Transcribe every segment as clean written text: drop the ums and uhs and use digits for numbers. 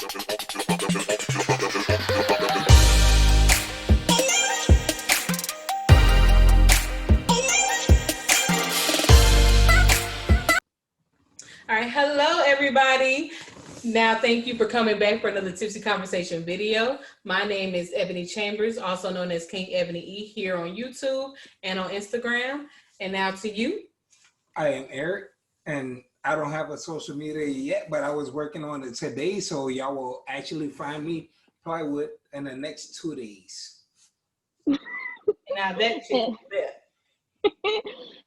All right, hello everybody. Now, thank you for coming back for another Tipsy Conversation video. My name is Ebony Chambers, also known as King Ebony E, here on YouTube and on Instagram. And now to you. I am Eric, and I don't have a social media yet, but I was working on it today, so y'all will actually find me probably in the next 2 days. Now that chick is there.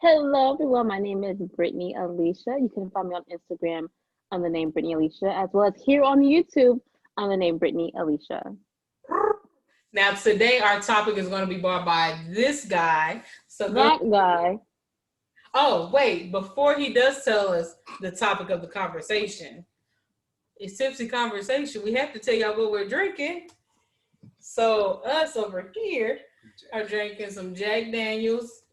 Hello, everyone. My name is Brittany Alicia. You can find me on Instagram on the name Brittany Alicia, as well as here on YouTube on the name Brittany Alicia. Now, today our topic is going to be brought by this guy. So that guy. Oh, wait. Before he does tell us the topic of the conversation, it's Tipsy Conversation. We have to tell y'all what we're drinking. So us over here are drinking some Jack Daniels.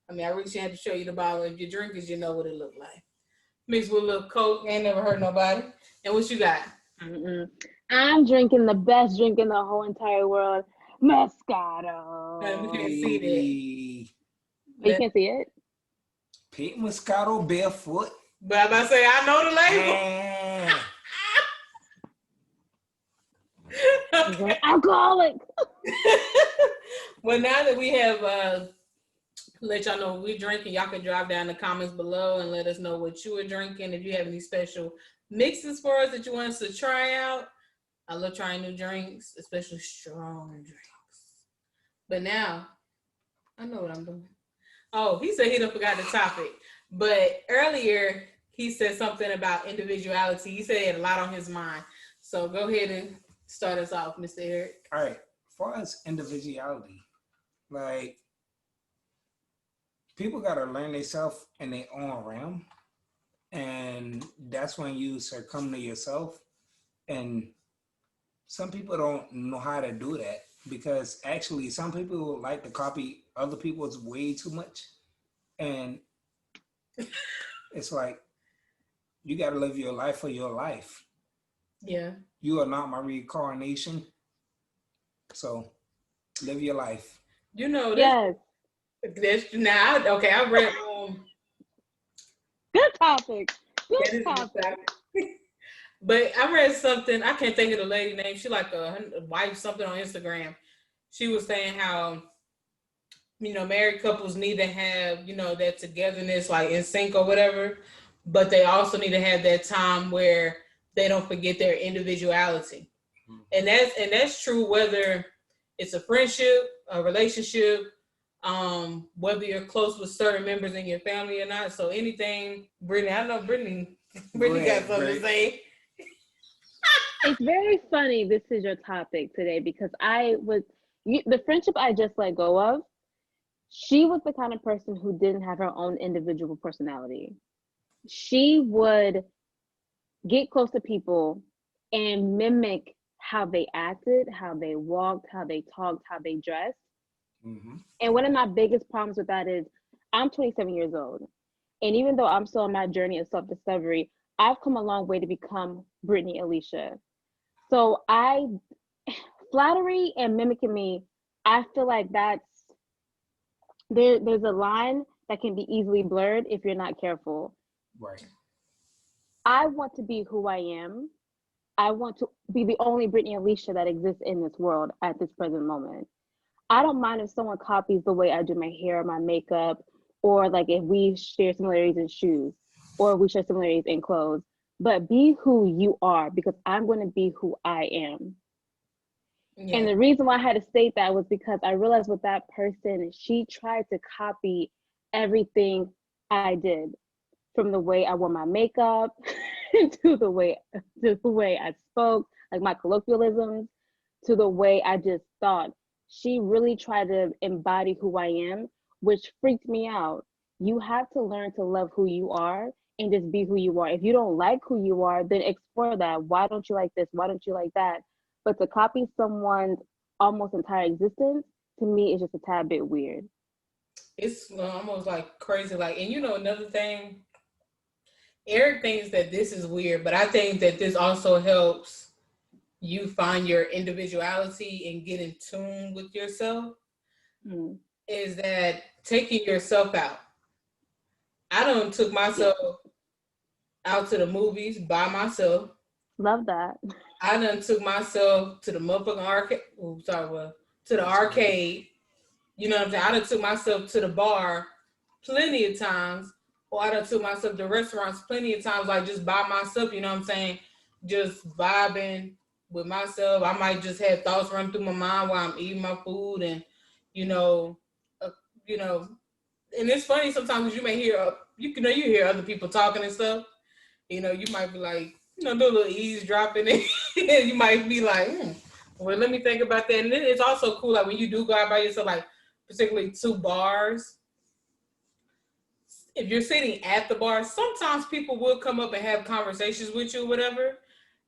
I mean, I really should have to show you the bottle. If you drink it, you know what it look like. Mixed with a little Coke. Ain't never hurt nobody. And what you got? I'm drinking the best drink in the whole entire world, Moscato. We can't see that. You can't see it? Pink Moscato barefoot. But I'm about to say, I know the label. Okay. Alcoholic. Well, now that we have let y'all know what we're drinking, y'all can drop down in the comments below and let us know what you are drinking. If you have any special mixes for us that you want us to try out. I love trying new drinks, especially strong drinks. But now, I know what I'm doing. Oh, he said he done forgot the topic. But earlier, he said something about individuality. He said he had a lot on his mind. So go ahead and start us off, Mr. Eric. All right. As far as individuality, like, people got to learn themselves in their own realm. And that's when you succumb to yourself. And some people don't know how to do that, because actually some people like to copy other people's way too much. And it's like, you got to live your life for your life. Yeah. You are not my reincarnation. So live your life. You know, yes. That's now. Okay, I read. Good topic. Good topic. But I read something. I can't think of the lady name. She like a wife something on Instagram. She was saying how, married couples need to have, that togetherness, like in sync or whatever. But they also need to have that time where they don't forget their individuality. And that's true whether it's a friendship, a relationship, whether you're close with certain members in your family or not. So anything, Brittany, I know Brittany got something to say. It's very funny this is your topic today, because the friendship I just let go of, she was the kind of person who didn't have her own individual personality. She would get close to people and mimic how they acted, how they walked, how they talked, how they dressed. Mm-hmm. And one of my biggest problems with that is I'm 27 years old. And even though I'm still on my journey of self-discovery, I've come a long way to become Brittany Alicia. So flattery and mimicking me, I feel like there's a line that can be easily blurred if you're not careful. Right. I want to be who I am. I want to be the only Brittany Alicia that exists in this world at this present moment. I don't mind if someone copies the way I do my hair, my makeup, or like if we share similarities in shoes, or we share similarities in clothes, but be who you are, because I'm going to be who I am. Yeah. And the reason why I had to state that was because I realized with that person, she tried to copy everything I did, from the way I wore my makeup to the way I spoke, like my colloquialisms, to the way I just thought. She really tried to embody who I am, which freaked me out. You have to learn to love who you are and just be who you are. If you don't like who you are, then explore that. Why don't you like this? Why don't you like that? But to copy someone's almost entire existence, to me, is just a tad bit weird. It's almost like crazy. Like, and another thing, Eric thinks that this is weird, but I think that this also helps you find your individuality and get in tune with yourself Mm. is that taking yourself out. I done took Yeah. myself out to the movies by myself. Love that. I done took myself to the motherfucking arcade. Oh, sorry, well, to the That's right. arcade. You know what I'm saying? I done took myself to the bar plenty of times, or I done took myself to restaurants plenty of times, like just by myself. You know what I'm saying? Just vibing with myself. I might just have thoughts run through my mind while I'm eating my food, and you know, uh, you know, and it's funny sometimes you may hear, you hear other people talking and stuff. You might be like, do a little eavesdropping, and you might be like, well, let me think about that. And then it's also cool, like when you do go out by yourself, like particularly to bars. If you're sitting at the bar, sometimes people will come up and have conversations with you, or whatever.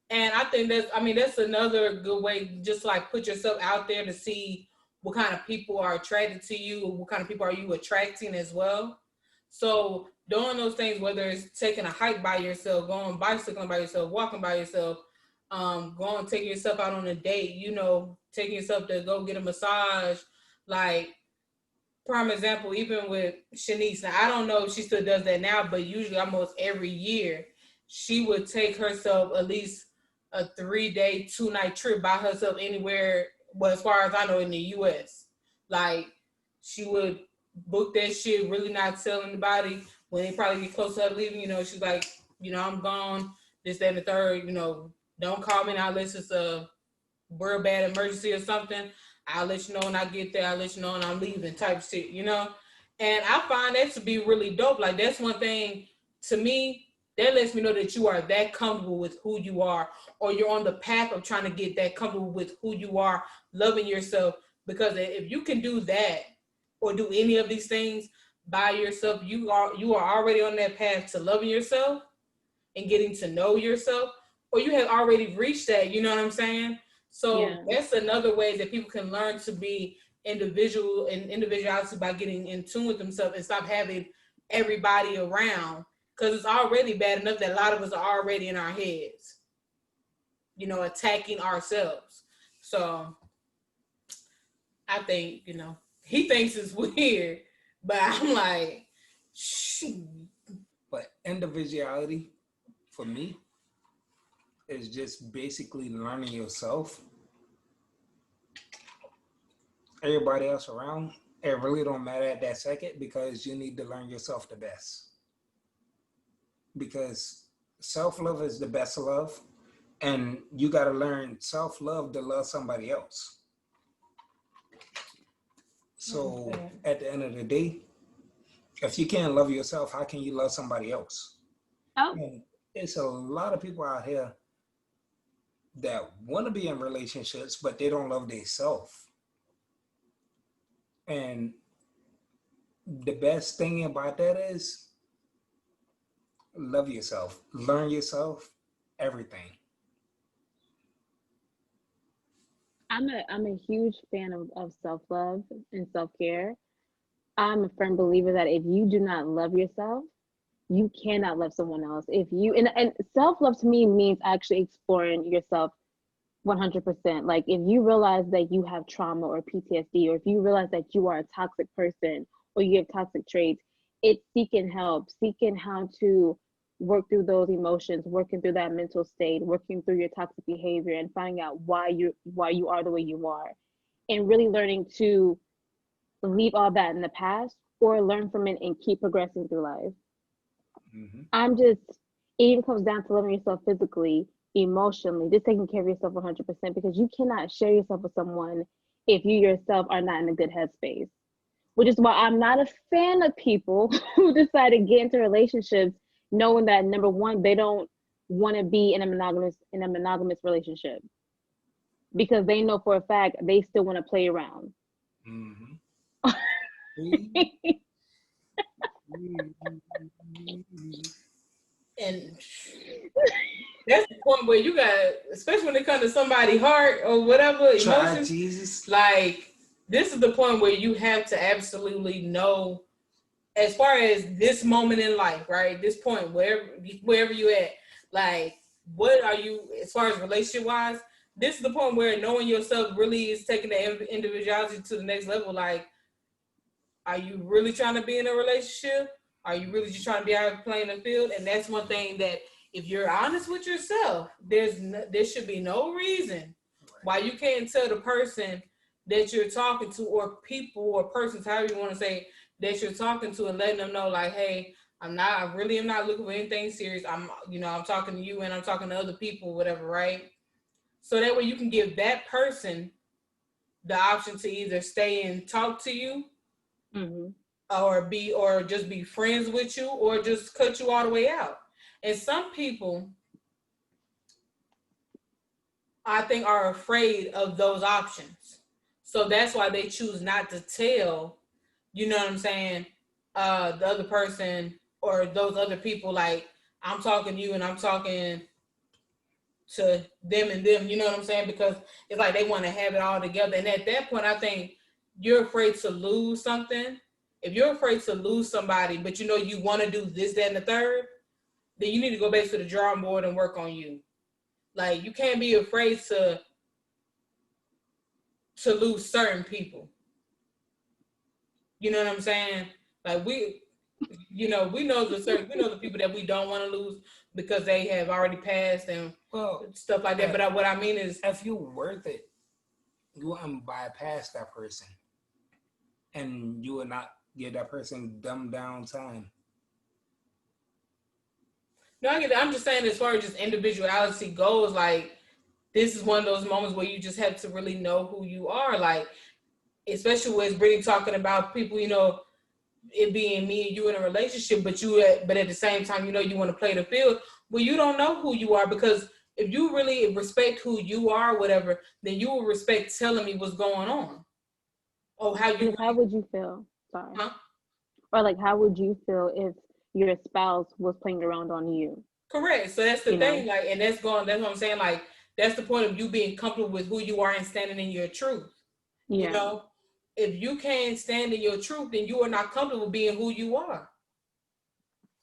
And I think that's another good way, just like put yourself out there to see what kind of people are attracted to you, or what kind of people are you attracting as well. So doing those things, whether it's taking a hike by yourself, going bicycling by yourself, walking by yourself, going taking yourself out on a date, taking yourself to go get a massage, like prime example, even with Shanice. Now, I don't know if she still does that now, but usually almost every year, she would take herself at least a 3-day, 2-night trip by herself anywhere, well, as far as I know, in the US. Like, she would book that shit, really not telling anybody. When they probably get close to her leaving, she's like, I'm gone, this, that, and the third, don't call me now unless it's a real bad emergency or something. I'll let you know when I get there. I'll let you know when I'm leaving, type shit. And I find that to be really dope. Like, that's one thing to me that lets me know that you are that comfortable with who you are, or you're on the path of trying to get that comfortable with who you are, loving yourself. Because if you can do that or do any of these things by yourself, you are already on that path to loving yourself and getting to know yourself, or you have already reached that, you know what I'm saying? So Yeah. that's another way that people can learn to be individual and individuality by getting in tune with themselves and stop having everybody around, because it's already bad enough that a lot of us are already in our heads, attacking ourselves. So I think, he thinks it's weird, but I'm like, shoot. But individuality for me is just basically learning yourself. Everybody else around, it really don't matter at that second, because you need to learn yourself the best. Because self-love is the best love, and you got to learn self-love to love somebody else. So Okay. at the end of the day, if you can't love yourself, how can you love somebody else? Oh, And it's a lot of people out here that want to be in relationships, but they don't love themselves. And the best thing about that is love yourself, learn yourself, everything. I'm a huge fan of self-love and self-care. I'm a firm believer that if you do not love yourself, you cannot love someone else. If you and self-love to me means actually exploring yourself 100%. Like if you realize that you have trauma or PTSD, or if you realize that you are a toxic person or you have toxic traits, it's seeking help, seeking how to work through those emotions, working through that mental state, working through your toxic behavior, and finding out why you are the way you are, and really learning to leave all that in the past or learn from it and keep progressing through life. Mm-hmm. I'm just, it even comes down to loving yourself physically, emotionally, just taking care of yourself 100%, because you cannot share yourself with someone if you yourself are not in a good headspace. Which is why I'm not a fan of people who decide to get into relationships knowing that number one, they don't want to be in a monogamous relationship, because they know for a fact they still want to play around. Mm-hmm. And that's the point where you got, especially when it comes to somebody's heart or whatever Try emotions, Jesus. like this is the point where you have to absolutely know, as far as this moment in life, right? This point, wherever you at, like, what are you, as far as relationship wise, this is the point where knowing yourself really is taking the individuality to the next level. Like, are you really trying to be in a relationship? Are you really just trying to be out playing the field? And that's one thing that if you're honest with yourself, there should be no reason why you can't tell the person that you're talking to, or people or persons, however you want to say, that you're talking to, and letting them know, like, hey, I really am not looking for anything serious. I'm talking to you and I'm talking to other people, whatever, right? So that way you can give that person the option to either stay and talk to you, Mm-hmm. or just be friends with you, or just cut you all the way out. And some people, I think, are afraid of those options. So that's why they choose not to tell, you know what I'm saying, the other person or those other people, like, I'm talking to you and I'm talking to them and them, you know what I'm saying? Because it's like they want to have it all together. And at that point, I think you're afraid to lose something. If you're afraid to lose somebody, but you know you want to do this, that, and the third, then you need to go back to the drawing board and work on you. Like, you can't be afraid to lose certain people. You know what I'm saying? Like, we know the people that we don't want to lose because they have already passed and stuff like that. But what I mean is, if you're worth it, you wouldn't bypass that person, and you would not give that person dumbed down time. no, I get it. I'm just saying, as far as just individuality goes, like, this is one of those moments where you just have to really know who you are. Like, especially with Brittany talking about people, it being me and you in a relationship, but at the same time, you want to play the field. Well, you don't know who you are, because if you really respect who you are, whatever, then you will respect telling me what's going on. Oh, how you? How would you feel? Sorry. Huh? Or like, how would you feel if your spouse was playing around on you? Correct. So that's the You thing. know? Like, and that's what I'm saying. Like, that's the point of you being comfortable with who you are and standing in your truth. You Yeah. know, if you can't stand in your truth, then you are not comfortable being who you are.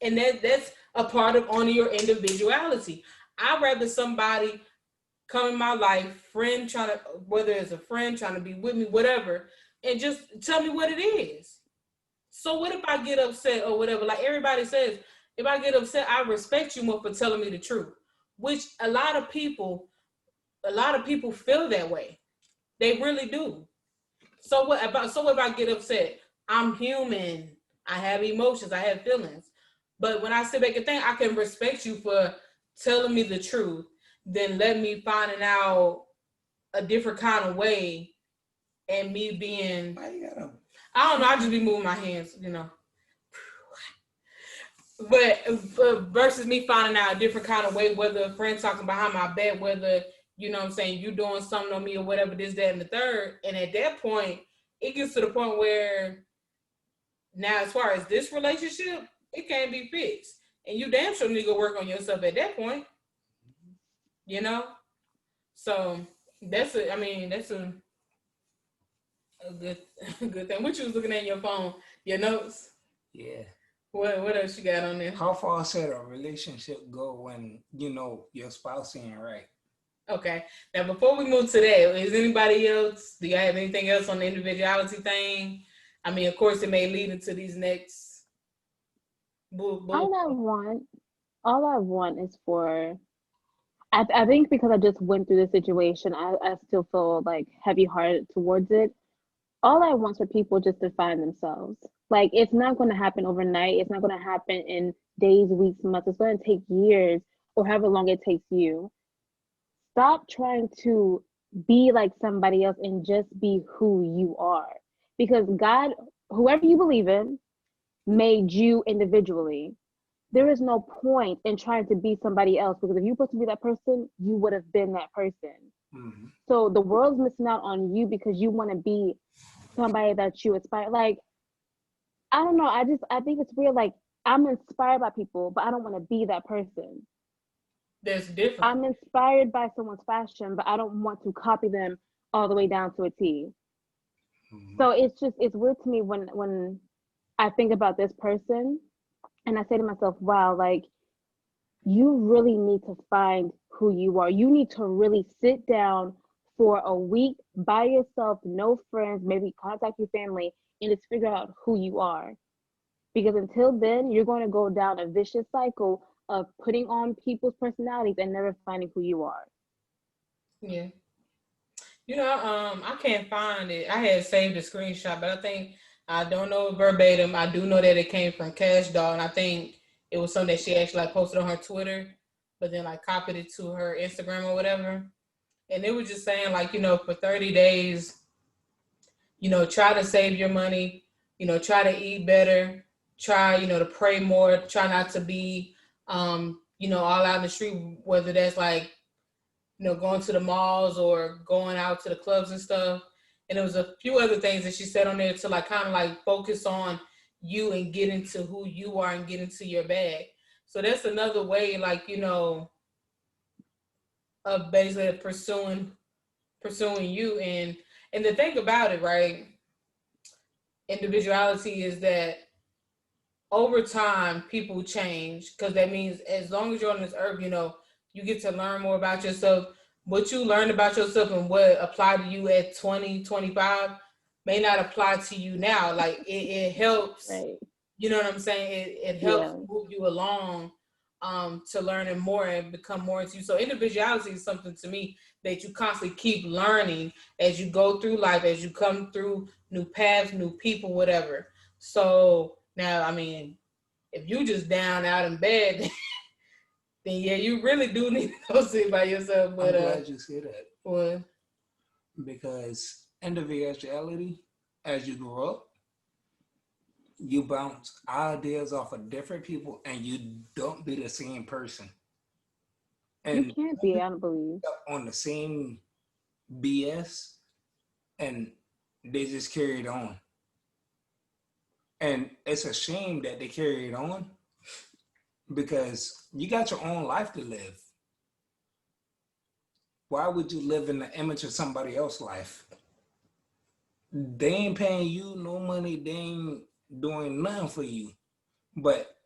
And that's a part of owning your individuality. I'd rather somebody come in my life, whether it's a friend trying to be with me, whatever, and just tell me what it is. So what if I get upset or whatever? Like everybody says, if I get upset, I respect you more for telling me the truth. Which a lot of people feel that way. They really do. So if I get upset? I'm human. I have emotions. I have feelings. But when I sit back and think, I can respect you for telling me the truth than let me finding out a different kind of way, and me being, Why you gotta? I don't know, I just be moving my hands. But versus me finding out a different kind of way, whether a friend talking behind my back, whether, you know what I'm saying, you doing something on me or whatever, this, that, and the third. And at that point, it gets to the point where now, as far as this relationship, it can't be fixed. And you damn sure need to go work on yourself at that point, you know? So that's a good a good thing. What you was looking at your phone? Your notes? Yeah. What else you got on there? How far should a relationship go when your spouse ain't right? Okay. Now, before we move to that, is anybody else? Do you have anything else on the individuality thing? I mean, of course, it may lead into these next. All I want is for, I think because I just went through the situation, I still feel like heavy hearted towards it. All I want for people just to find themselves. Like, it's not going to happen overnight. It's not going to happen in days, weeks, months. It's going to take years, or however long it takes you. Stop trying to be like somebody else and just be who you are. Because God, whoever you believe in, made you individually. There is no point in trying to be somebody else, because if you're supposed to be that person, you would have been that person. Mm-hmm. So the world's missing out on you because you want to be somebody that you aspire. Like, I don't know. I think it's weird. Like, I'm inspired by people, but I don't want to be that person. That's different. I'm inspired by someone's fashion, but I don't want to copy them all the way down to a T. Mm-hmm. So it's weird to me when I think about this person and I say to myself, wow, like, you really need to find who you are. You need to really sit down for a week by yourself, no friends, maybe contact your family, and just figure out who you are. Because until then, you're going to go down a vicious cycle of putting on people's personalities and never finding who you are. Yeah. I can't find it. I had saved a screenshot, but I don't know it verbatim. I do know that it came from Cash Doll, and I think it was something that she actually like posted on her Twitter, but then like copied it to her Instagram or whatever. And it was just saying like, for 30 days, try to save your money, try to eat better, try, to pray more, try not to be, all out in the street, whether that's like, going to the malls or going out to the clubs and stuff. And there was a few other things that she said on there to like kind of like focus on you and get into who you are and get into your bag. So that's another way, like, of basically pursuing you. And the thing about it, right, individuality is that over time people change, because that means as long as you're on this earth, you get to learn more about yourself. What you learned about yourself and what applied to you at 20, 25 may not apply to you now. Like it helps, Right. you know what I'm saying? It helps Yeah. move you along, to learning more and become more into you. So individuality is something to me that you constantly keep learning as you go through life, as you come through new paths, new people, whatever. So now, I mean, if you just down out in bed, then yeah, you really do need to go sit by yourself. I'm But glad you said that, well, because individuality, as you grow up, you bounce ideas off of different people and you don't be the same person. You And can't be, I don't believe. on the same BS, and they just carried on. And it's a shame that they carried on, because you got your own life to live. Why would you live in the image of somebody else's life? They ain't paying you no money, they ain't doing nothing for you, but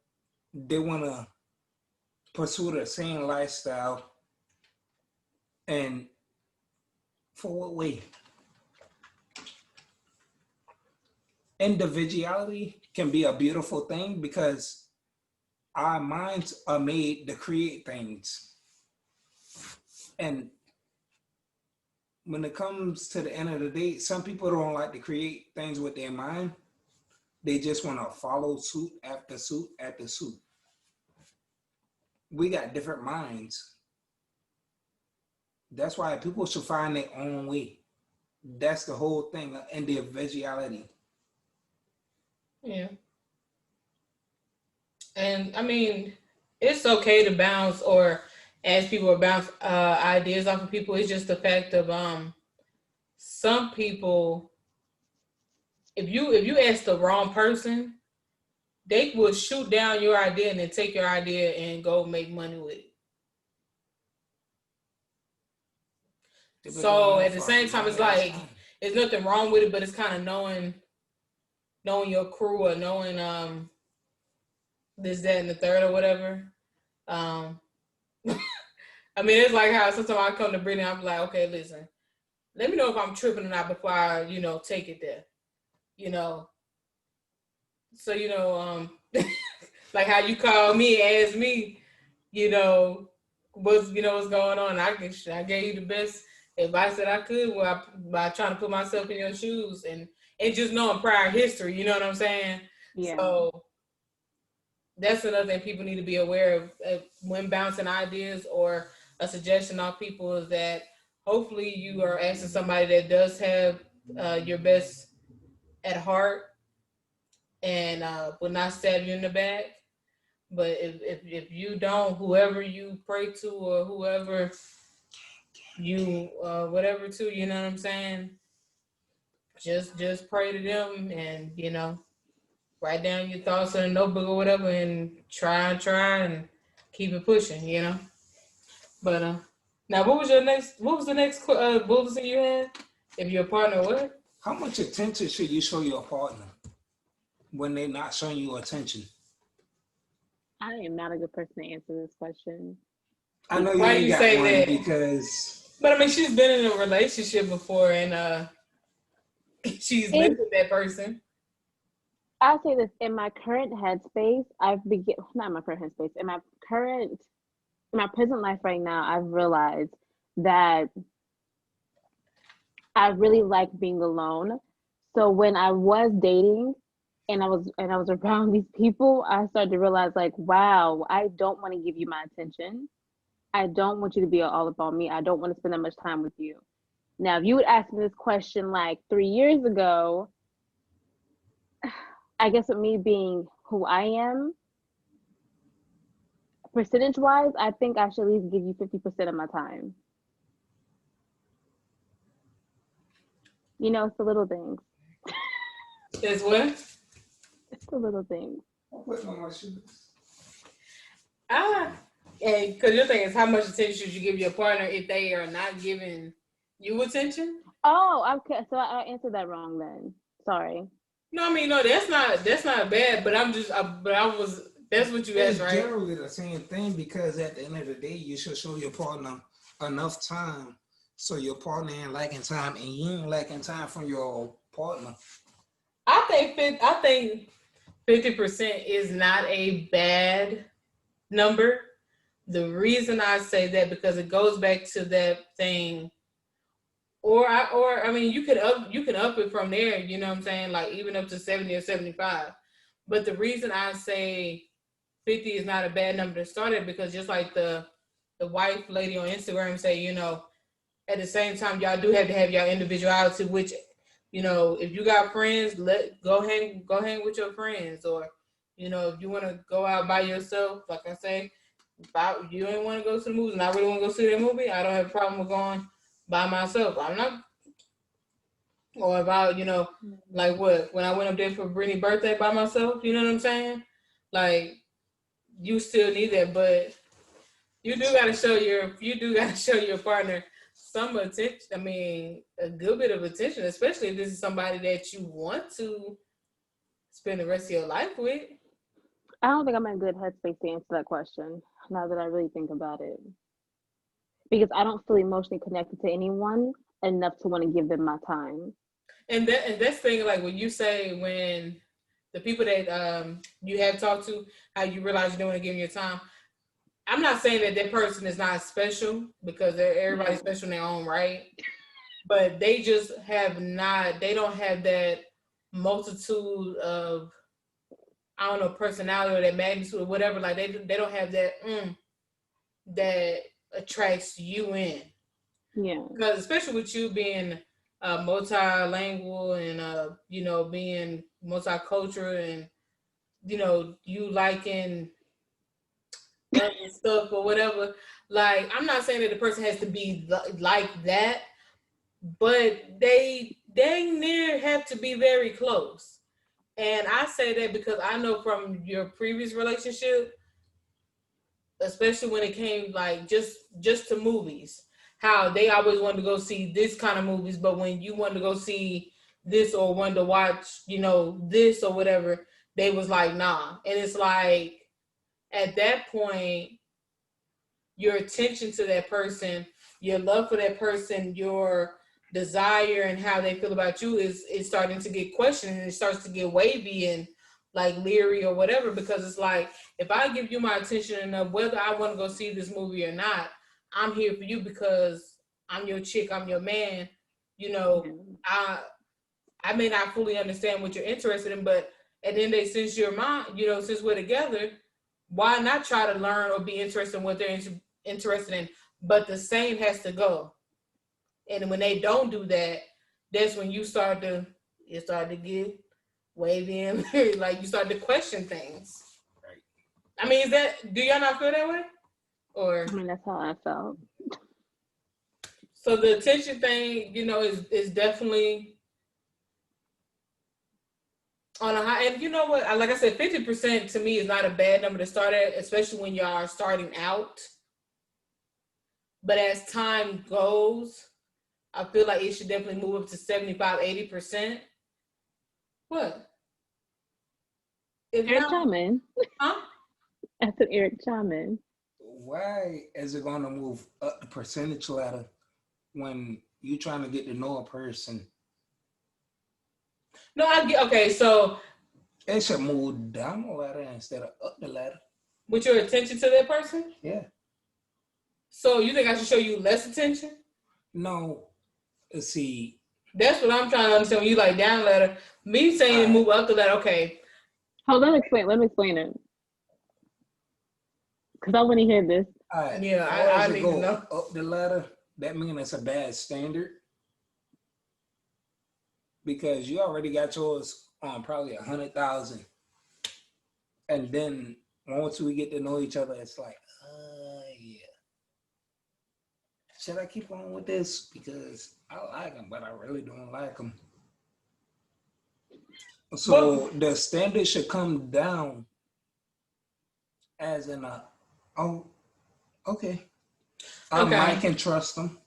they want to pursue the same lifestyle. And for what way? Individuality can be a beautiful thing, because our minds are made to create things. And when it comes to the end of the day, some people don't like to create things with their mind. They just want to follow suit after suit after suit. We got different minds. That's why people should find their own way. That's the whole thing, individuality. yeah. And I mean, it's okay to bounce or ask people or bounce ideas off of people. It's just the fact of some people, if you ask the wrong person, they will shoot down your idea and then take your idea and go make money with it. They've been doing So that at the for a same time, long it's ass like time. there's nothing wrong with it, but it's kind of knowing your crew or knowing this, that, and the third or whatever. Um, I mean, it's like how sometimes I come to Brittany, I'm like, okay, listen, let me know if I'm tripping or not before I, take it there. You know, so like how you call me and ask me, what's going on. I gave you the best advice that I could by trying to put myself in your shoes and just knowing prior history. You know what I'm saying? Yeah. So that's another thing people need to be aware of when bouncing ideas or a suggestion off people, is that hopefully you are asking somebody that does have your best at heart and will not stab you in the back. But if you don't, whoever you pray to or whoever you whatever to, you know what I'm saying? Just pray to them and write down your thoughts in a notebook or whatever and try and keep it pushing. But now what was the next bulletin you had? If your partner what? How much attention should you show your partner when they're not showing you attention? I am not a good person to answer this question. I know you Why do ain't you got say one that? because But I mean, she's been in a relationship before, and she's lived with that person. I'll say this: in my current headspace, I've begin not in my current headspace. In my present life right now, I've realized that I really like being alone. So when I was dating and I was around these people, I started to realize like, wow, I don't want to give you my attention. I don't want you to be all about me. I don't want to spend that much time with you. Now, if you would ask me this question like 3 years ago, I guess with me being who I am, percentage wise, I think I should at least give you 50% of my time. You know, it's the little things. That's what? It's the little things. I'm putting on my shoes. Ah, and because your thing is how much attention should you give your partner if they are not giving you attention? Oh, okay. So I answered that wrong then. Sorry. No, I mean no, that's not bad. But that's what you asked, It's right? generally the same thing because at the end of the day, you should show your partner enough time so your partner ain't lacking time and you ain't lacking time from your partner. I think 50% is not a bad number. The reason I say that because it goes back to that thing, or I mean, you can up it from there. You know what I'm saying? Like even up to 70 or 75. But the reason I say 50 is not a bad number to start at because just like the wife lady on Instagram say, at the same time y'all do have to have your individuality, which if you got friends, let go hang with your friends, or if you want to go out by yourself, like I say, if you ain't want to go to the movies and I really want to go see that movie, I don't have a problem with going by myself. I'm not, or about like what when I went up there for Brittany's birthday by myself, you know what I'm saying? Like you still need that, but you do gotta show your partner some attention. I mean, a good bit of attention, especially if this is somebody that you want to spend the rest of your life with. I don't think I'm in a good headspace to answer that question now that I really think about it. Because I don't feel emotionally connected to anyone enough to want to give them my time. And that's thing like when you say when the people that you have talked to, how you realize you don't want to give them your time. I'm not saying that that person is not special because everybody's Yeah. special in their own right, but they just have not. They don't have that multitude of I don't know personality or that magnitude or whatever. Like they don't have that that attracts you in. Yeah. Because especially with you being multilingual and being multicultural and you liking other stuff or whatever. Like I'm not saying that the person has to be like that, but they dang near have to be very close. And I say that because I know from your previous relationship, especially when it came like just to movies, how they always wanted to go see this kind of movies, but when you wanted to go see this or wanted to watch, this or whatever, they was like, nah. And it's like at that point, your attention to that person, your love for that person, your desire and how they feel about you is starting to get questioned and it starts to get wavy and like leery or whatever because it's like if I give you my attention enough, whether I want to go see this movie or not, I'm here for you because I'm your chick, I'm your man. You know, Yeah. I may not fully understand what you're interested in, but at the end of the day, since you're mine, since we're together, why not try to learn or be interested in what they're interested in? But the same has to go. And when they don't do that, that's when it start to get wavy and like you start to question things. Right. I mean, do y'all not feel that way? Or I mean, that's how I felt. so the attention thing, is definitely on a high. And you know what? Like I said, 50% to me is not a bad number to start at, especially when y'all are starting out. But as time goes, I feel like it should definitely move up to 75, 80%. What? If Eric, y'all, chime in. huh? That's an Eric Chaman. Why is it going to move up the percentage ladder when you trying to get to know a person? No, I get. Okay, so It should move down the ladder instead of up the ladder. with your attention to that person. Yeah. So you think I should show you less attention? No. See. That's what I'm trying to understand. When you like down the ladder, me saying move up the ladder. Okay. Hold on, let me explain it. Because I want to hear this. Yeah, I need to know. Up the ladder, that means it's a bad standard. Because you already got yours on probably 100,000. And then once we get to know each other, it's like, yeah. Should I keep on with this? Because I like them, but I really don't like them. So the standard should come down as in okay. I might can trust them.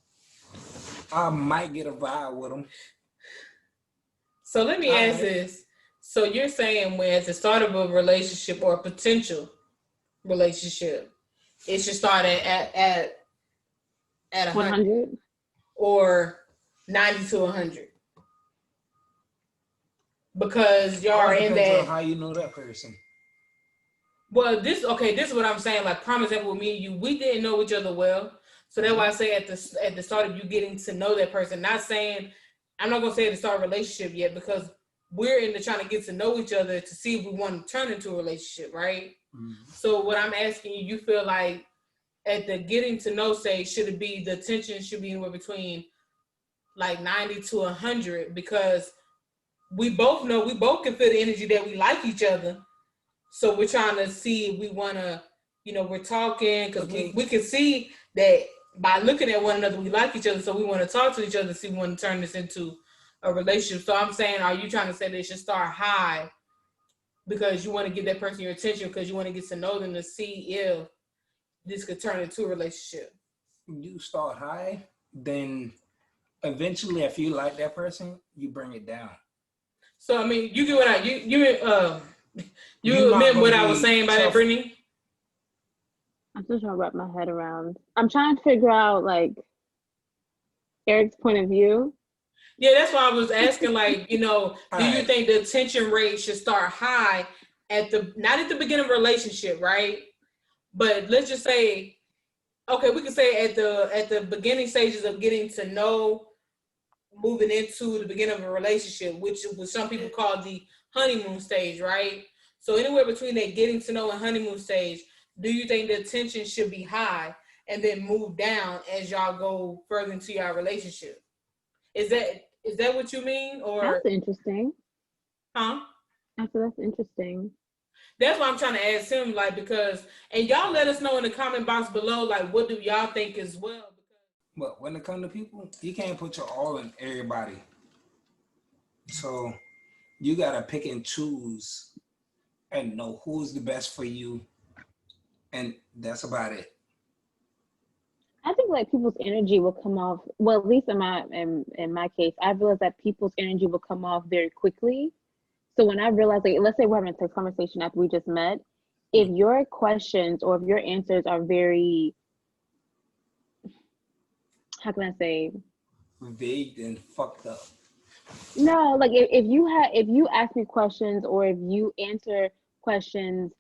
I might get a vibe with them. So let me ask this. So you're saying when at the start of a relationship or a potential relationship, it should start at 100 or 90 to 100? Because y'all are in that. How you know that person? Well, this is what I'm saying. Like, prime example with me and you, we didn't know each other well. So that's why I say at the start of you getting to know that person, not saying, I'm not gonna say at the start of a relationship yet, because we're in the trying to get to know each other to see if we want to turn into a relationship, right? Mm-hmm. So what I'm asking you feel like at the getting to know stage, should it be the attention should be anywhere between like 90 to 100? Because we both know, we both can feel the energy that we like each other. So we're trying to see if we want to, we're talking because we can see that by looking at one another, we like each other. So we want to talk to each other, see if we want to turn this into a relationship. So I'm saying, are you trying to say they should start high because you want to give that person your attention because you want to get to know them to see if this could turn into a relationship? You start high, then eventually if you like that person, you bring it down. So, I mean, you get what you admit what I was saying by that, Brittany? I'm still trying to wrap my head around. I'm trying to figure out, like, Eric's point of view. Yeah, that's why I was asking, like, do you think the attention rate should start high not at the beginning of a relationship, right? But let's just say, okay, we can say at the beginning stages of getting to know, moving into the beginning of a relationship, which some people call the honeymoon stage, right? So anywhere between that getting to know and honeymoon stage, do you think the attention should be high and then move down as y'all go further into your relationship? Is that what you mean? Or that's interesting. Huh? That's interesting. That's why I'm trying to ask him, like, because, and y'all let us know in the comment box below, like, what do y'all think as well? But when it comes to people, you can't put your all in everybody. So you gotta pick and choose and know who's the best for you. And that's about it. I think like people's energy will come off. Well, at least in my case, I realized that people's energy will come off very quickly. So when I realized, like, let's say we're having a conversation after we just met, if your questions or if your answers are very, how can I say, vague and fucked up. No, like if you ask me questions or if you answer questions,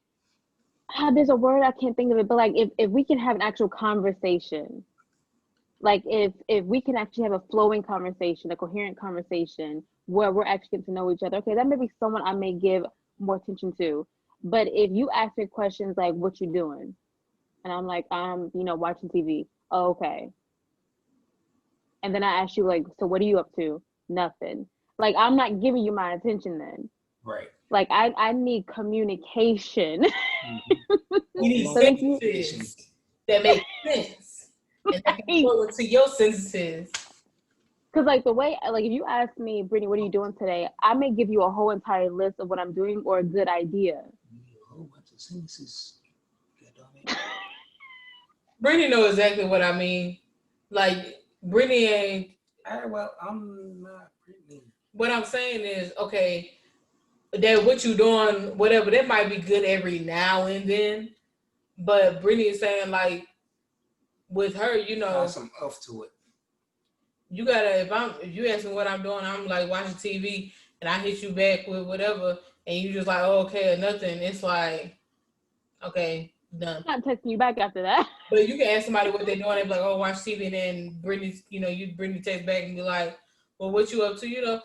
there's a word I can't think of it, but like if we can have an actual conversation, like if we can actually have a flowing conversation, a coherent conversation where we're actually getting to know each other, okay, that may be someone I may give more attention to. But if you ask me questions like, what you doing? And I'm like, watching TV. Oh, okay. And then I ask you, like, so what are you up to? Nothing. Like, I'm not giving you my attention then. Right. Like, I need communication. Mm-hmm. You need sentences that make sense. And that can go into your sentences. Because, like, the way, like, if you ask me, Brittany, what are you doing today? I may give you a whole entire list of what I'm doing or a good idea. A whole bunch of sentences. Brittany knows exactly what I mean. Like, Brittany ain't. Well, I'm not Brittany. What I'm saying is, okay, that what you doing, whatever, that might be good every now and then. But Brittany is saying like with her, Got some uff to it. you gotta if you ask me what I'm doing, I'm like watching TV and I hit you back with whatever and you just like, oh, okay or nothing. It's like, okay, done. I'm not texting you back after that. But you can ask somebody what they're doing, they be like, oh, watch TV, and then Brittany text back and be like, well, what you up to?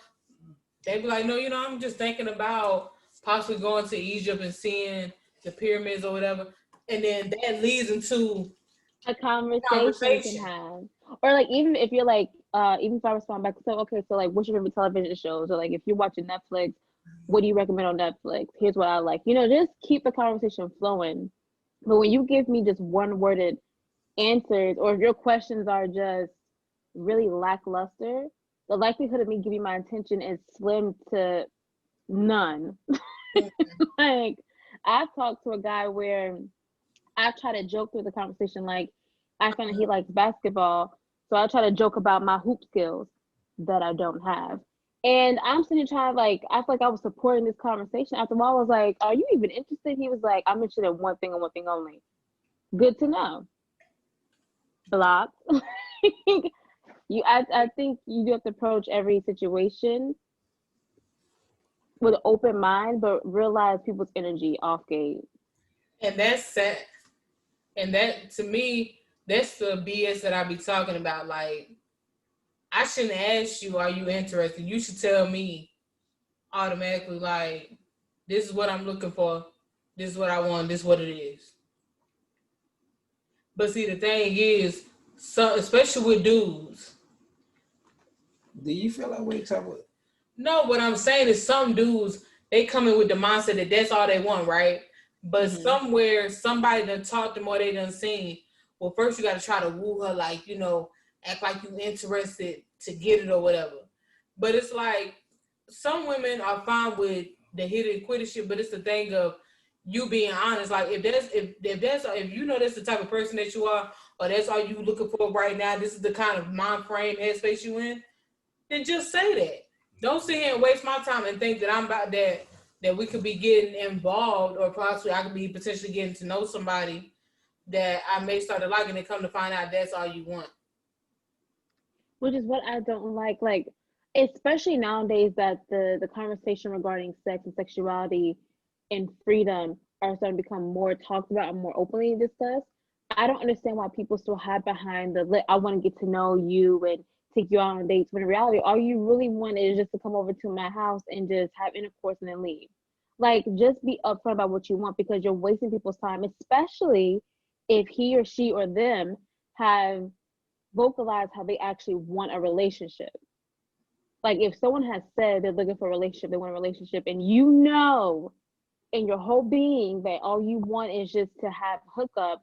They be like, no, I'm just thinking about possibly going to Egypt and seeing the pyramids or whatever. And then that leads into a conversation you can have. Or like even if you're like, even if I respond back, so okay, so like what's your favorite television shows? Or like if you're watching Netflix, what do you recommend on Netflix? Here's what I like. Just keep the conversation flowing. But when you give me just one worded answers, or if your questions are just really lackluster, the likelihood of me giving my attention is slim to none. Like I've talked to a guy where I try to joke through the conversation, like I find he likes basketball, so I try to joke about my hoop skills that I don't have. And I'm sitting trying like I feel like I was supporting this conversation. After a while, I was like, "Are you even interested?" He was like, "I'm interested in one thing and one thing only." Good to know. Blocked. I think you do have to approach every situation with an open mind, but realize people's energy off gate. and that's sad. And that to me, that's the BS that I be talking about. Like, I shouldn't ask you, are you interested? You should tell me automatically, like, this is what I'm looking for. This is what I want. This is what it is. But see, the thing is, especially with dudes. Do you feel that way, Tablet? No, what I'm saying is some dudes, they come in with the mindset that that's all they want, right? But somewhere, somebody done taught them or they done seen, well, first you got to try to woo her, like, act like you interested to get it or whatever. But it's like, some women are fine with the hit and quit it shit, but it's the thing of you being honest. Like, if you know that's the type of person that you are, or that's all you looking for right now, this is the kind of mind frame, headspace you in, then just say that. Don't sit here and waste my time and think that I'm about that we could be getting involved, or possibly I could be potentially getting to know somebody that I may start to like, and then come to find out that's all you want. Which is what I don't like. Like, especially nowadays that the conversation regarding sex and sexuality and freedom are starting to become more talked about and more openly discussed. I don't understand why people still hide behind I want to get to know you and take you out on dates, when in reality all you really want is just to come over to my house and just have intercourse and then leave. Like, just be upfront about what you want, because you're wasting people's time, especially if he or she or them have vocalized how they actually want a relationship. Like, if someone has said they're looking for a relationship, they want a relationship, and in your whole being that all you want is just to have hookups,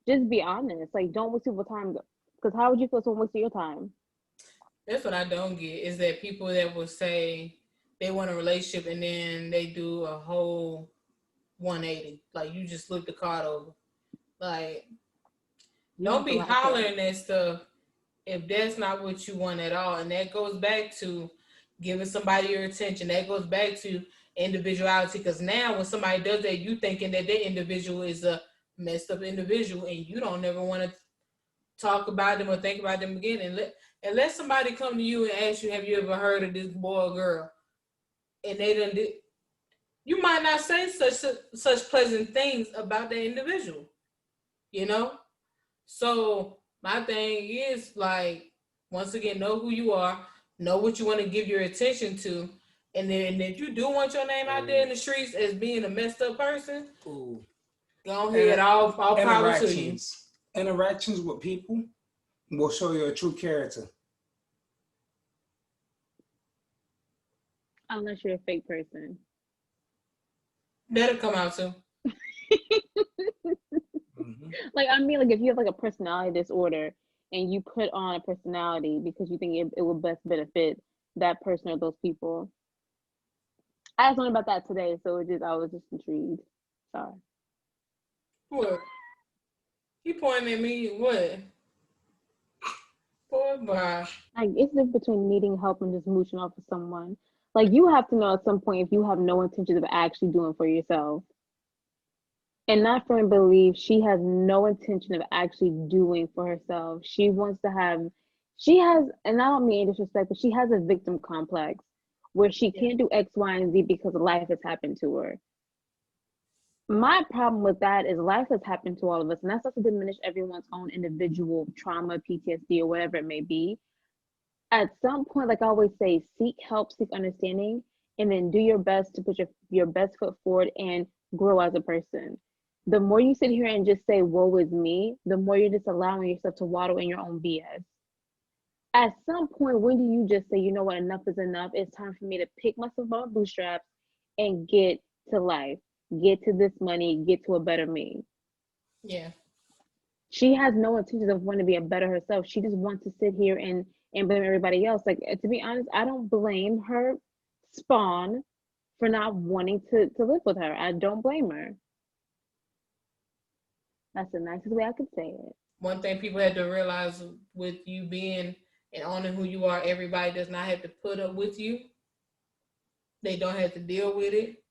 just be honest. Like, don't waste people's time. Because how would you feel someone wasting your time? That's what I don't get, is that people that will say they want a relationship and then they do a whole 180. Like, you just flip the card over. Like, don't be hollering that stuff if that's not what you want at all. And that goes back to giving somebody your attention. That goes back to individuality. Because now when somebody does that, you thinking that that individual is a messed up individual, and you don't ever want to talk about them or think about them again. And let somebody come to you and ask you, have you ever heard of this boy or girl? And they done did. You might not say such pleasant things about that individual, you know? So my thing is, like, once again, know who you are, know what you want to give your attention to, and then if you do want your name out there in the streets as being a messed up person, go ahead, all power to you. Interactions with people will show your true character. Unless you're a fake person. That'll come out too. Like, I mean, like, if you have like a personality disorder and you put on a personality because you think it will best benefit that person or those people. I was learning about that today, so I was just intrigued. Sorry. What? You pointing at me? What? Boy, bye. Like, it's the difference between needing help and just mooching off of someone. Like, you have to know at some point if you have no intention of actually doing for yourself. And not firmly believe she has no intention of actually doing for herself. She wants to have, she has, and I don't mean disrespect, but she has a victim complex where she Yeah. can't do X, Y, and Z because life has happened to her. My problem with that is life has happened to all of us, and that's not to diminish everyone's own individual trauma, PTSD, or whatever it may be. At some point, like I always say, seek help, seek understanding, and then do your best to put your best foot forward and grow as a person. The more you sit here and just say, woe is me, the more you're just allowing yourself to waddle in your own BS. At some point, when do you just say, you know what, enough is enough? It's time for me to pick myself by my bootstraps and get to life, get to this money, get to a better me. Yeah. She has no intention of wanting to be a better herself. She just wants to sit here and blame everybody else. Like, to be honest, I don't blame her spawn for not wanting to live with her. I don't blame her. That's the nicest way I could say it. One thing people had to realize with you being and owning who you are, everybody does not have to put up with you. They don't have to deal with it.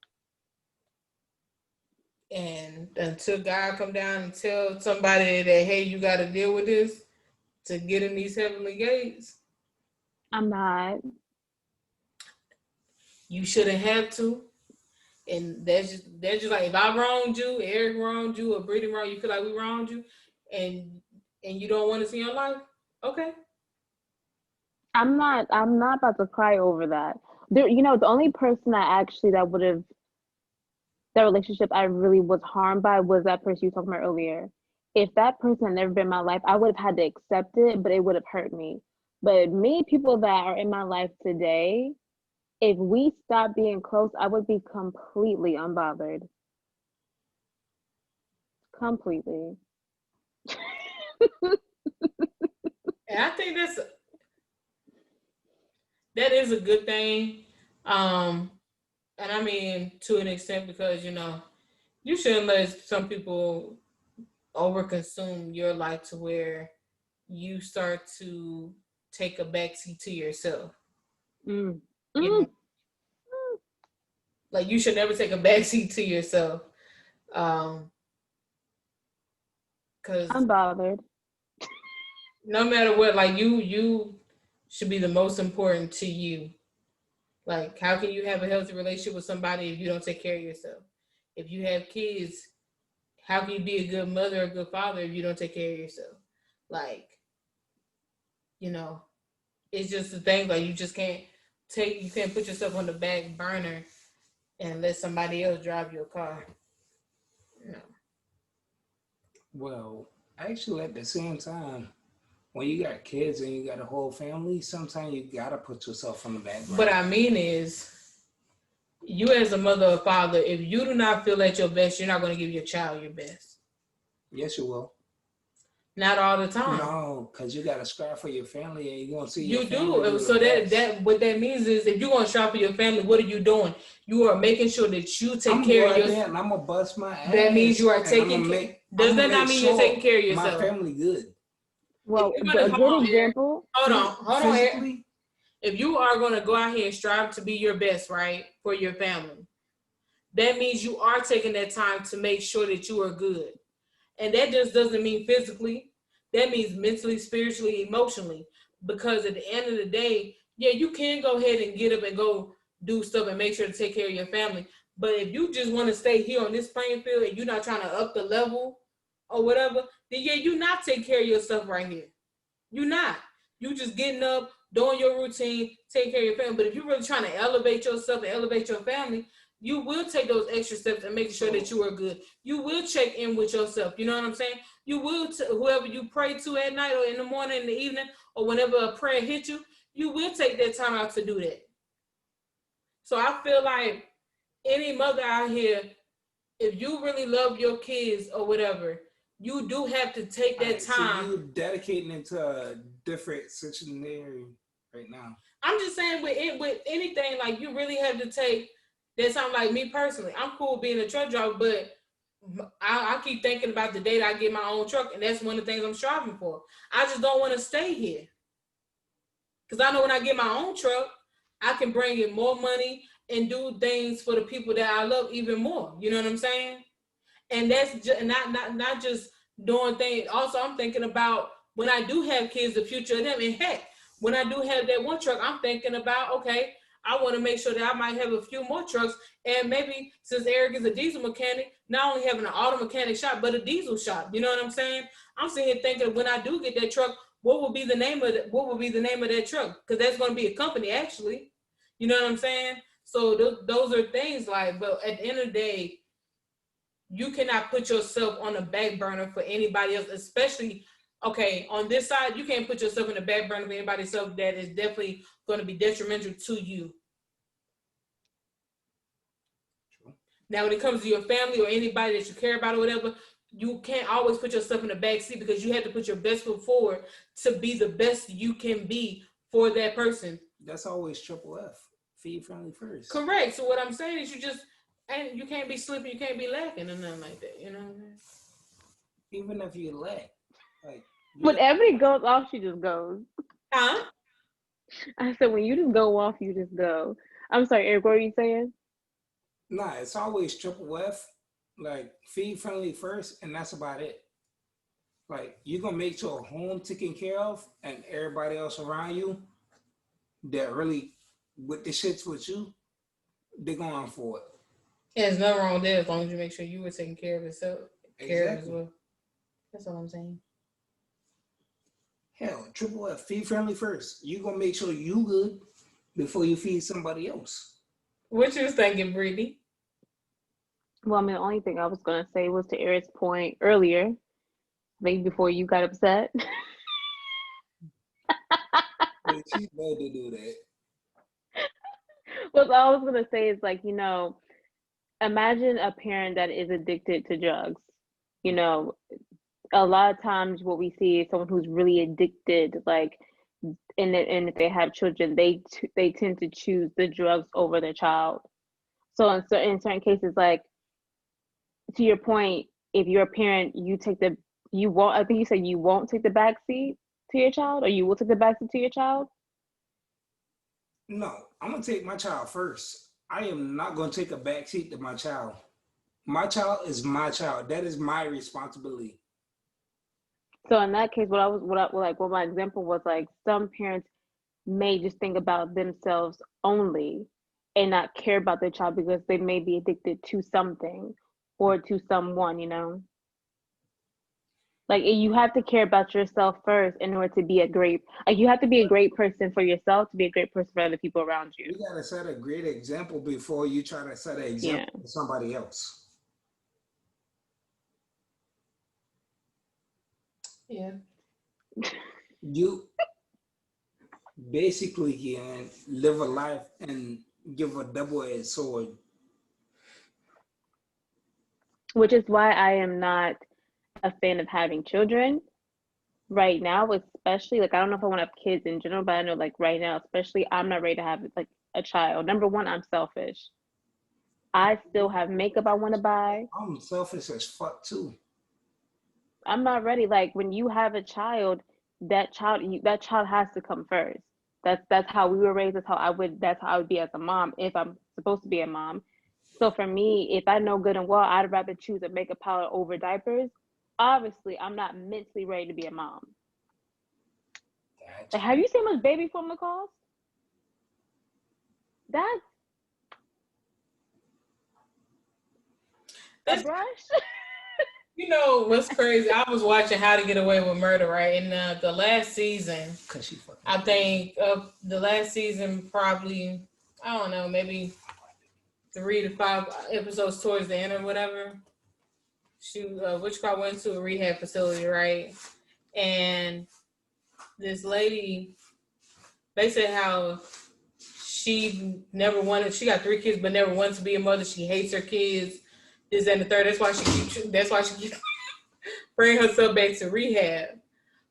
And until God come down and tell somebody that, hey, you got to deal with this to get in these heavenly gates, I'm not. you shouldn't have to. And that's just like if I wronged you, Eric wronged you, or Brittany wronged you, feel like we wronged you, and you don't want to see your life, okay. I'm not about to cry over that. There, the only person I actually that would have that relationship I really was harmed by was that person you were talking about earlier. If that person had never been in my life, I would have had to accept it, but it would have hurt me. But me, people that are in my life today, if we stopped being close, I would be completely unbothered. Completely. And I think that is a good thing. Um, and I mean to an extent because you shouldn't let some people overconsume your life to where you start to take a backseat to yourself. Mm. You know, Mm. like you should never take a backseat to yourself. Um, because Unbothered. no matter what, like you should be the most important to you. Like, how can you have a healthy relationship with somebody if you don't take care of yourself? If you have kids, how can you be a good mother or a good father if you don't take care of yourself? Like, you know, it's just the thing. Like, you can't put yourself on the back burner and let somebody else drive your car. No. Well, actually, at the same time, when you got kids and you got a whole family, sometimes you gotta put yourself on the back What burner. I mean is, you as a mother or father, if you do not feel at your best, you're not going to give your child your best. Yes, you will. Not all the time. No, because you gotta strive for your family, and you're gonna see your You family do. do the So best. what that means is if you're going to shop for your family, what are you doing? You are making sure that you take I'm gonna care go of out your. there and I'm gonna bust my That means you ass, are and I'm taking gonna care. make I'm Does gonna that not make mean you're taking sure care of my yourself? family good, If Well, you're going to a hold good on, Eric. example. Hold on, Eric. physically. If you are going to go out here and strive to be your best, right, for your family, that means you are taking that time to make sure that you are good. And that just doesn't mean physically. That means mentally, spiritually, emotionally. Because at the end of the day, yeah, you can go ahead and get up and go do stuff and make sure to take care of your family. But if you just want to stay here on this playing field and you're not trying to up the level or whatever, then yeah, you not take care of yourself right here. You're not. You just getting up, doing your routine, taking care of your family. But if you're really trying to elevate yourself and elevate your family, you will take those extra steps and make sure that So you are good. You will check in with yourself. You know what I'm saying? You will, whoever you pray to at night or in the morning, in the evening, or whenever a prayer hits you, you will take that time out to do that. So I feel like any mother out here, if you really love your kids or whatever, you do have to take all that right, so time. you dedicating into a different situation right now. I'm just saying with anything, like you really have to take that time. Like me personally, I'm cool being a truck driver, but I keep thinking about the day that I get my own truck, and that's one of the things I'm striving for. I just don't want to stay here because I know when I get my own truck, I can bring in more money and do things for the people that I love even more. You know what I'm saying? And that's just not just doing things. Also, I'm thinking about when I do have kids, the future of them. And heck, when I do have that one truck, I'm thinking about, okay, I want to make sure that I might have a few more trucks. And maybe since Eric is a diesel mechanic, not only having an auto mechanic shop, but a diesel shop. You know what I'm saying? I'm sitting here thinking, when I do get that truck, what will be the name of that truck? Because that's going to be a company, actually. You know what I'm saying? So those are things like, but at the end of the day, you cannot put yourself on the back burner for anybody else, especially, okay, on this side, you can't put yourself in the back burner for anybody else that is definitely going to be detrimental to you. True. Now, when it comes to your family or anybody that you care about or whatever, you can't always put yourself in the back seat, because you have to put your best foot forward to be the best you can be for that person. That's always triple F. Feed family first. Correct. So what I'm saying is, and you can't be slipping, you can't be lacking or nothing like that, you know what I mean? Even if you lack, like, when Ebony goes off, she just goes. Huh? I said, when you just go off, you just go. I'm sorry, Eric, what were you saying? Nah, it's always triple F. Like, feed friendly first, and that's about it. Like, you're gonna make sure home taken care of, and everybody else around you that really with the shits with you, they're going for it. Yeah, there's nothing wrong with that as long as you make sure you were taking care of yourself, care Exactly. as well. That's all I'm saying. Hell, triple F, feed family first. You gonna make sure you good before you feed somebody else. What you was thinking, Brittany? Well, I mean, the only thing I was gonna say was to Eric's point earlier, maybe before you got upset. Yeah, she's bad to do that. What I was gonna say is, like, imagine a parent that is addicted to drugs. A lot of times what we see is someone who's really addicted, like, and if they have children, they tend to choose the drugs over their child. So in certain cases, like, to your point, if you're a parent, you won't. I think you said you won't take the back seat to your child, or you will take the back seat to your child. No, I'm gonna take my child first. I am not gonna take a back seat to my child. My child is my child. That is my responsibility. So in that case, what my example was, like, some parents may just think about themselves only and not care about their child because they may be addicted to something or to someone. Like, you have to care about yourself first in order to be you have to be a great person for yourself to be a great person for other people around you. You gotta set a great example before you try to set an example for somebody else. Yeah. You basically can live a life and give a double-edged sword. Which is why I am not a fan of having children right now, especially, like, I don't know if I want to have kids in general, but I know, like, right now, especially, I'm not ready to have, like, a child. Number one, I'm selfish. I still have makeup I want to buy. I'm selfish as fuck too. I'm not ready. Like, when you have a child, that child has to come first. That's how we were raised. That's how I would be as a mom if I'm supposed to be a mom. So for me, if I know good and well, I'd rather choose a makeup palette over diapers. Obviously, I'm not mentally ready to be a mom. Like, have you seen how much baby formula costs? That's a brush. You know what's crazy? I was watching How to Get Away with Murder, right? And the last season, I think the last season, probably, I don't know, maybe 3 to 5 episodes towards the end or whatever. Which girl went to a rehab facility, right? And this lady, they said how she got 3 kids, but never wanted to be a mother. She hates her kids. This and the third. That's why she keeps bringing herself back to rehab.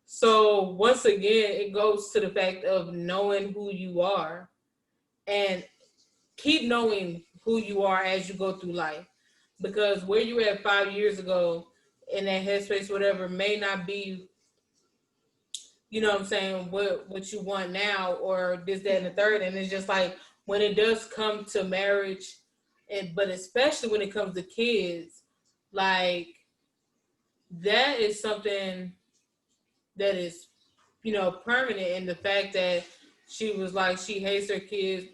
So once again, it goes to the fact of knowing who you are, and keep knowing who you are as you go through life. Because where you were at 5 years ago in that headspace, whatever, may not be, you know what I'm saying, what you want now, or this, that, and the third. And it's just like, when it does come to marriage, but especially when it comes to kids, like that is something that is, permanent. And the fact that she was like, she hates her kids,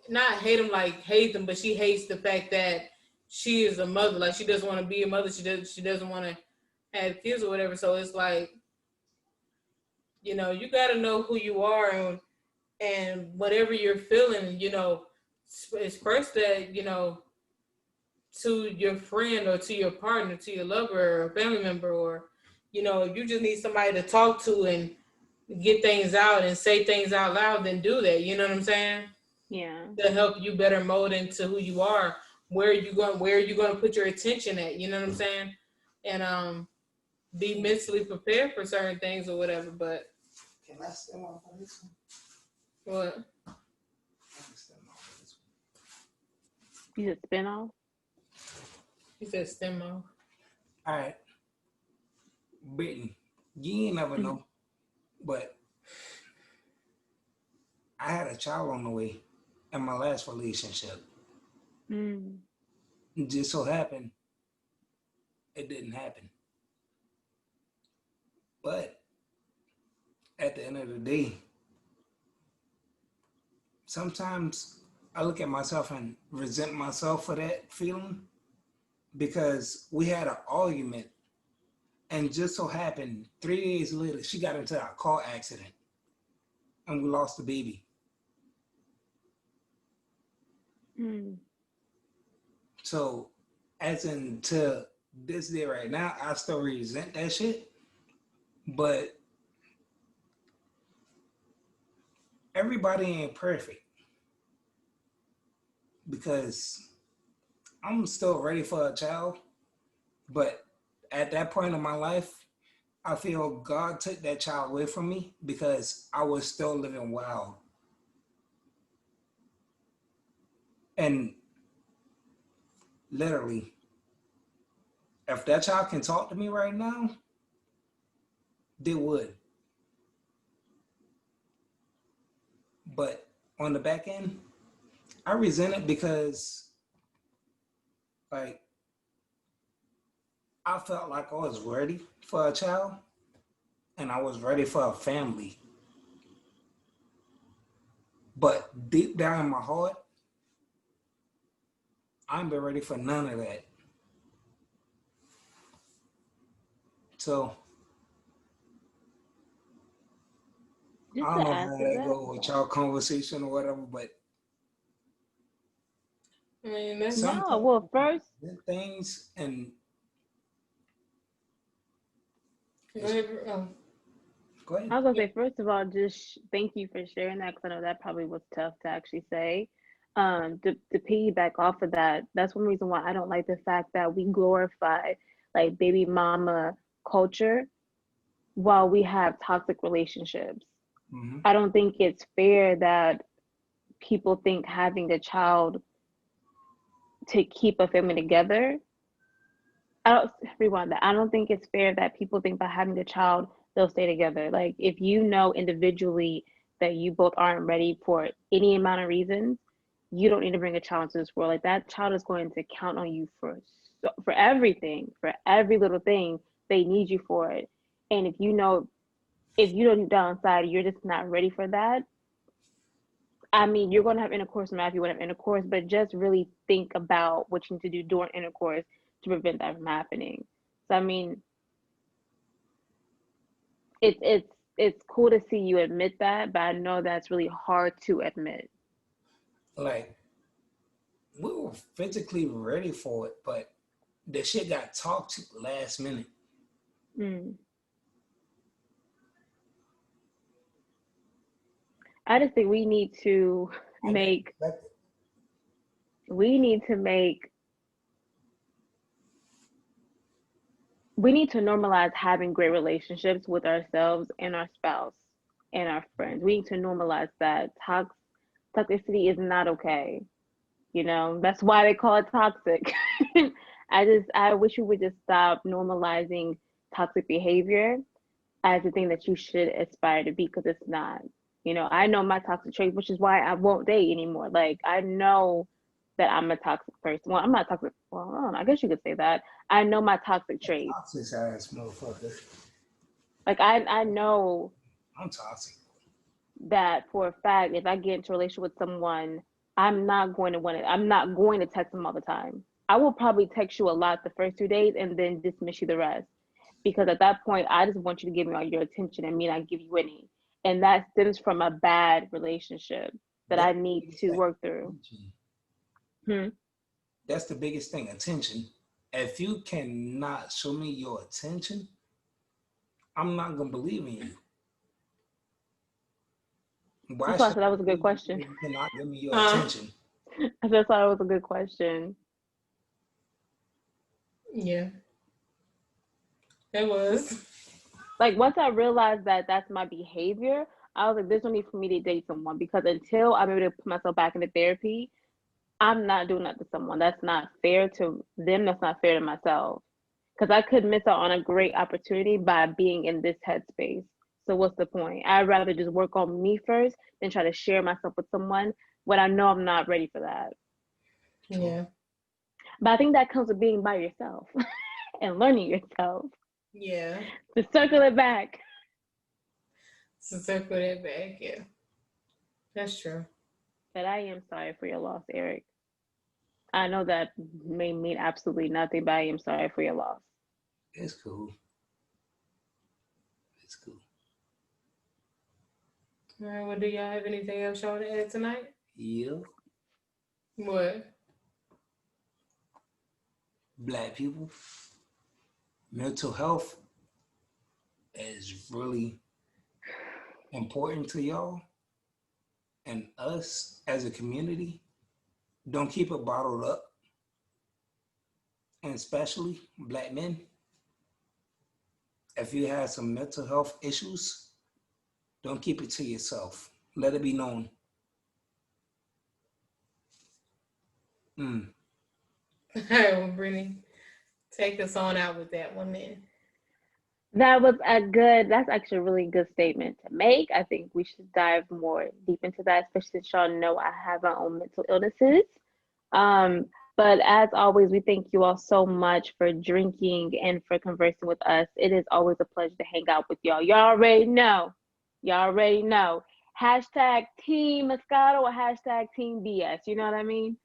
not hate them like hate them, but she hates the fact that she is a mother. Like she doesn't want to be a mother. She doesn't want to have kids or whatever. So it's like, you got to know who you are, and whatever you're feeling, express that, to your friend or to your partner, to your lover or family member, or if you just need somebody to talk to and get things out and say things out loud, then do that. You know what I'm saying? Yeah. To help you better mold into who you are. Where are you going to put your attention at? You know what I'm saying? And be mentally prepared for certain things or whatever. But Can I stem off on this one? what? I can stem off on this You said spin off? He said stem off. one. All right, Brittany, you ain't never know, but I had a child on the way in my last relationship. Mm. It just so happened it didn't happen. But at the end of the day, sometimes I look at myself and resent myself for that feeling because we had an argument and just so happened 3 days later she got into a car accident and we lost the baby. Mm. So as in to this day right now, I still resent that shit. But everybody ain't perfect because I'm still ready for a child. But at that point in my life, I feel God took that child away from me because I was still living wild. And literally, if that child can talk to me right now, they would. But on the back end, I resent it because like I felt like I was ready for a child and I was ready for a family. But deep down in my heart, I ain't been ready for none of that. So Just I don't to know add how to that that, go with y'all conversation or whatever, but I mean, that's no, sometimes well, first, things and go it's, ahead. Oh. go ahead. I was gonna say, first of all, just thank you for sharing that because I know that probably was tough to actually say. To piggyback off of that, that's one reason why I don't like the fact that we glorify like baby mama culture while we have toxic relationships. Mm-hmm. I don't think it's fair that people think having a child to keep a family together. I don't rewind that. I don't think it's fair that people think by having a child they'll stay together. Like if you know individually that you both aren't ready for any amount of reasons, you don't need to bring a child into this world. Like that child is going to count on you for everything, for every little thing they need you for it. And if you don't downside, you're just not ready for that. I mean, you're going to have intercourse no matter if you want to have intercourse, but just really think about what you need to do during intercourse to prevent that from happening. So, I mean, it's cool to see you admit that, but I know that's really hard to admit. Like we were physically ready for it, but the shit got talked to last minute. Mm. I just think I didn't make expect it. we need to make we need to normalize having great relationships with ourselves and our spouse and our friends. We need to normalize that toxicity is not okay. That's why they call it toxic. I wish we would just stop normalizing toxic behavior as a thing that you should aspire to be because it's not. I know my toxic traits, which is why I won't date anymore. Like I know that I'm a toxic person. Well, I'm not toxic. Well, I don't know. I guess you could say that. I know my toxic traits. Toxic ass motherfucker. Like I know I'm toxic. that for a fact, if I get into a relationship with someone, I'm not going to text them all the time. I will probably text you a lot the first 2 days and then dismiss you the rest. Because at that point, I just want you to give me all your attention and me not give you any. And that stems from a bad relationship that I need to work through. That's the biggest thing, attention. If you cannot show me your attention, I'm not going to believe in you. Why I thought that was a good question. You cannot give me your attention. I just thought it was a good question. Yeah. It was. Like, once I realized that that's my behavior, I was like, there's no need for me to date someone, because until I'm able to put myself back into therapy, I'm not doing that to someone. That's not fair to them. That's not fair to myself. Because I could miss out on a great opportunity by being in this headspace. So what's the point? I'd rather just work on me first than try to share myself with someone when I know I'm not ready for that. Yeah. But I think that comes with being by yourself and learning yourself. Yeah. To circle it back. Yeah. That's true. But I am sorry for your loss, Eric. I know that may mean absolutely nothing, but I am sorry for your loss. It's cool. It's cool. All right, well, do y'all have anything else y'all want to add tonight? Yeah. What? Black people, mental health is really important to y'all, and us as a community, don't keep it bottled up. And especially Black men, if you have some mental health issues, don't keep it to yourself. Let it be known. All right, well, Brittany, take us on out with that one then. That's actually a really good statement to make. I think we should dive more deep into that, especially since y'all know I have my own mental illnesses. But as always, we thank you all so much for drinking and for conversing with us. It is always a pleasure to hang out with y'all. Y'all already know. Hashtag Team Moscato or hashtag Team BS. You know what I mean?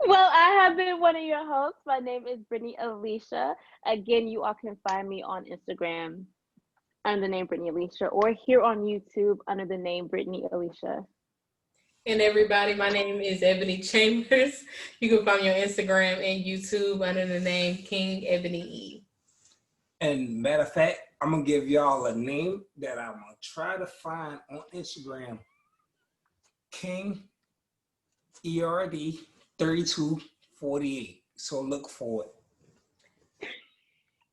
Well, I have been one of your hosts. My name is Brittany Alicia. Again, you all can find me on Instagram under the name Brittany Alicia, or here on YouTube under the name Brittany Alicia. And everybody, my name is Ebony Chambers. You can find me on Instagram and YouTube under the name King Ebony E. And matter of fact, I'm gonna give y'all a name that I'm gonna try to find on Instagram. King ERD 3248. So look for it.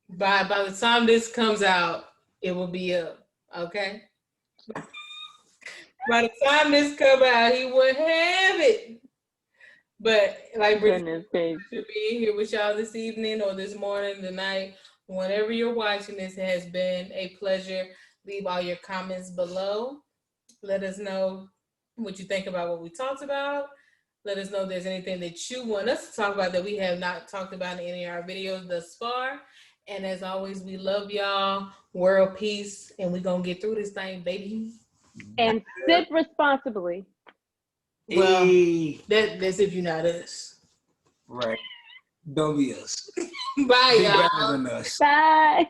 By the time this comes out, it will be up. Okay. By the time this come out, he would have it. But like Brittany, to be here with y'all this evening or this morning, tonight, whenever you're watching this, it has been a pleasure. Leave all your comments below. Let us know what you think about what we talked about. Let us know if there's anything that you want us to talk about that we have not talked about in any of our videos thus far. And as always, we love y'all. World peace. And we're going to get through this thing, baby. And sip responsibly. Well, that's if you're not us. Right. Don't be us. Bye, be y'all. better than us. Bye.